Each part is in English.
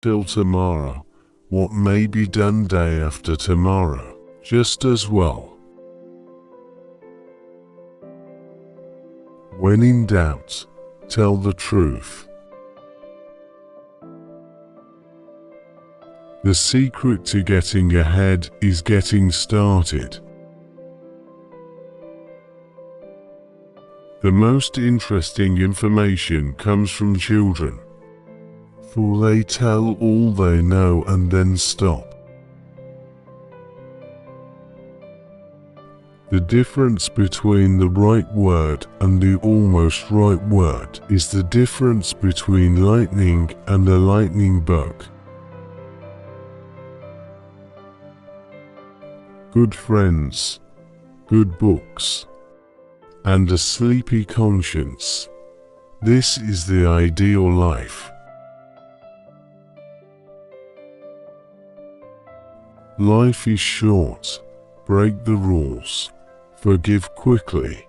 till tomorrow what may be done day after tomorrow, just as well. When in doubt, tell the truth. The secret to getting ahead is getting started. The most interesting information comes from children, for they tell all they know and then stop. The difference between the right word and the almost right word is the difference between lightning and a lightning bug. Good friends, good books, and a sleepy conscience. This is the ideal life. Life is short. Break the rules. Forgive quickly.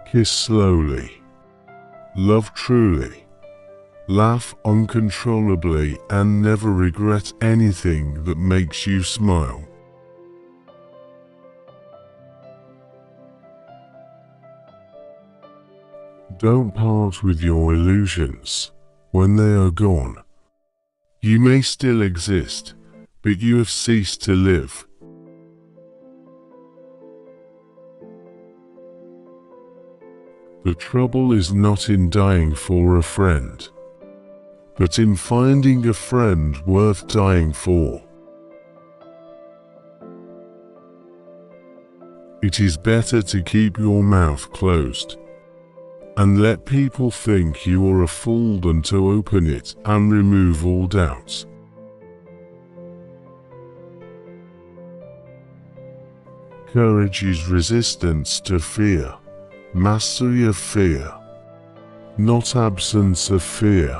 Kiss slowly. Love truly. Laugh uncontrollably and never regret anything that makes you smile. Don't part with your illusions. When they are gone, you may still exist, but you have ceased to live. The trouble is not in dying for a friend, but in finding a friend worth dying for. It is better to keep your mouth closed and let people think you are a fool than to open it and remove all doubts. Courage is resistance to fear, mastery of fear, not absence of fear.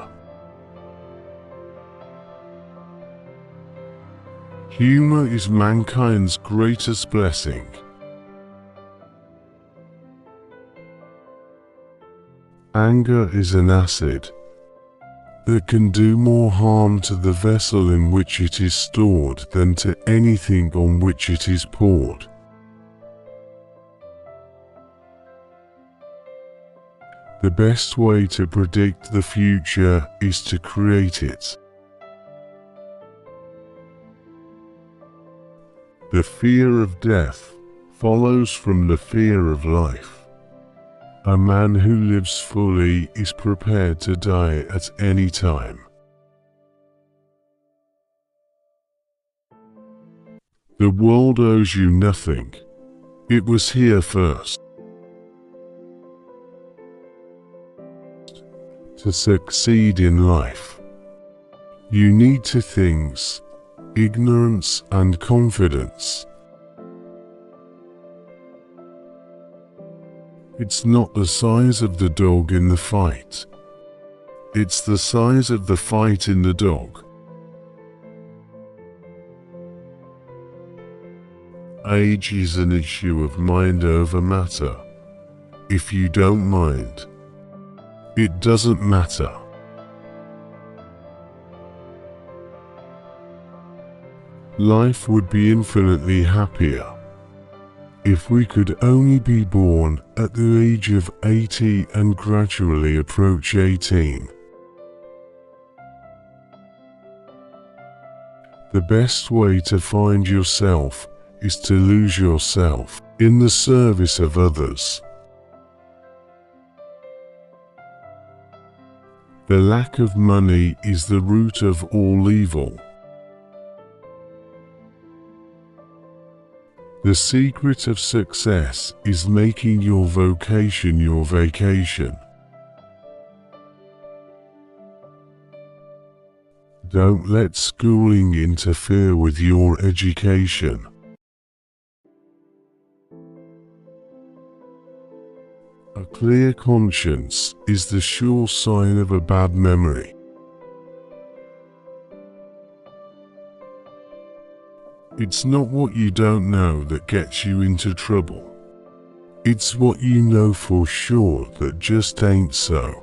Humor is mankind's greatest blessing. Anger is an acid that can do more harm to the vessel in which it is stored than to anything on which it is poured. The best way to predict the future is to create it. The fear of death follows from the fear of life. A man who lives fully is prepared to die at any time. The world owes you nothing. It was here first. To succeed in life, you need two things: ignorance and confidence. It's not the size of the dog in the fight. It's the size of the fight in the dog. Age is an issue of mind over matter. If you don't mind, it doesn't matter. Life would be infinitely happier if we could only be born at the age of 80 and gradually approach 18. The best way to find yourself is to lose yourself in the service of others. The lack of money is the root of all evil. The secret of success is making your vocation your vacation. Don't let schooling interfere with your education. A clear conscience is the sure sign of a bad memory. It's not what you don't know that gets you into trouble. It's what you know for sure that just ain't so.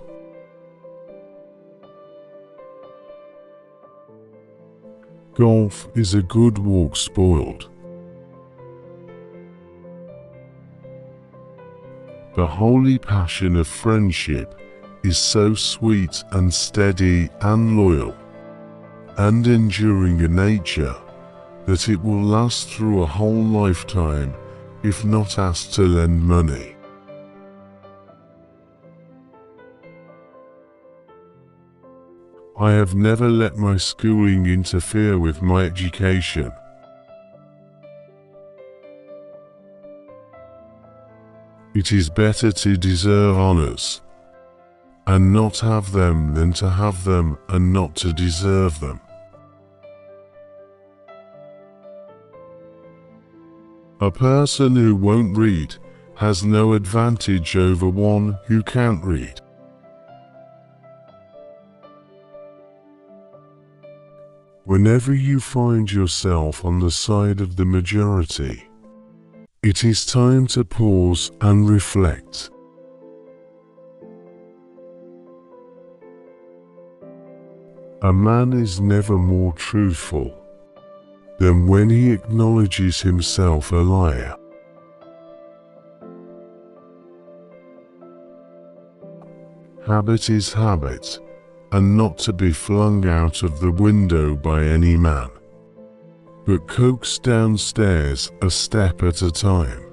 Golf is a good walk spoiled. The holy passion of friendship is so sweet and steady and loyal and enduring a nature that it will last through a whole lifetime if not asked to lend money. I have never let my schooling interfere with my education. It is better to deserve honors and not have them than to have them and not to deserve them. A person who won't read has no advantage over one who can't read. Whenever you find yourself on the side of the majority, it is time to pause and reflect. A man is never more truthful than when he acknowledges himself a liar. Habit is habit, and not to be flung out of the window by any man, but coaxed downstairs a step at a time.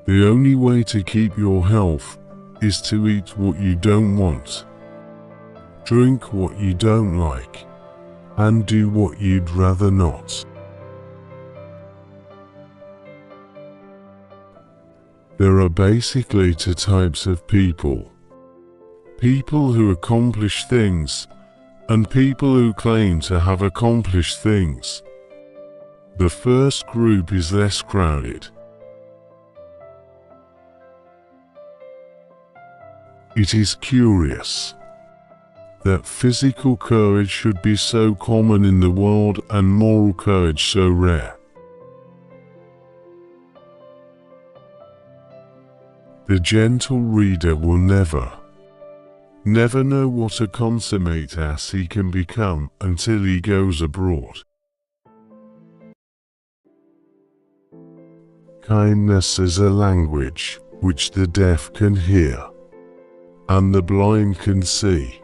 The only way to keep your health is to eat what you don't want, drink what you don't like, and do what you'd rather not. There are basically two types of people. People who accomplish things, and people who claim to have accomplished things. The first group is less crowded. It is curious that physical courage should be so common in the world and moral courage so rare. The gentle reader will never know what a consummate ass he can become until he goes abroad. Kindness is a language which the deaf can hear and the blind can see.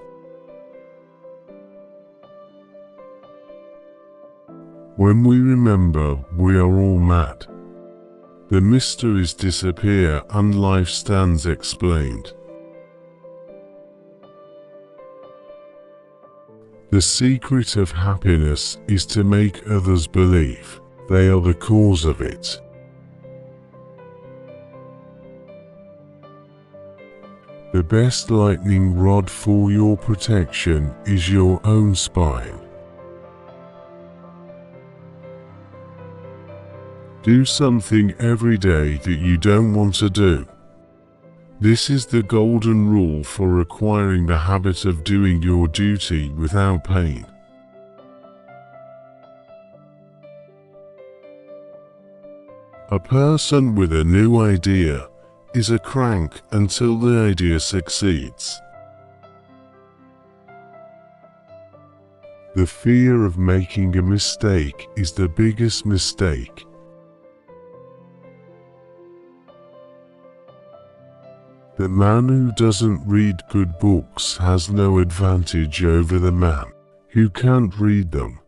When we remember we are all mad, the mysteries disappear and life stands explained. The secret of happiness is to make others believe they are the cause of it. The best lightning rod for your protection is your own spine. Do something every day that you don't want to do. This is the golden rule for acquiring the habit of doing your duty without pain. A person with a new idea is a crank until the idea succeeds. The fear of making a mistake is the biggest mistake. The man who doesn't read good books has no advantage over the man who can't read them.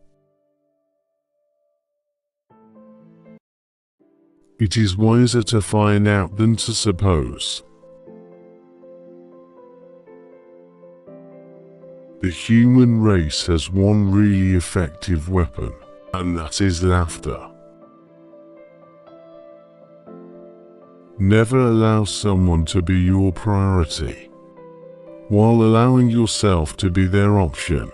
It is wiser to find out than to suppose. The human race has one really effective weapon, and that is laughter. Never allow someone to be your priority, while allowing yourself to be their option.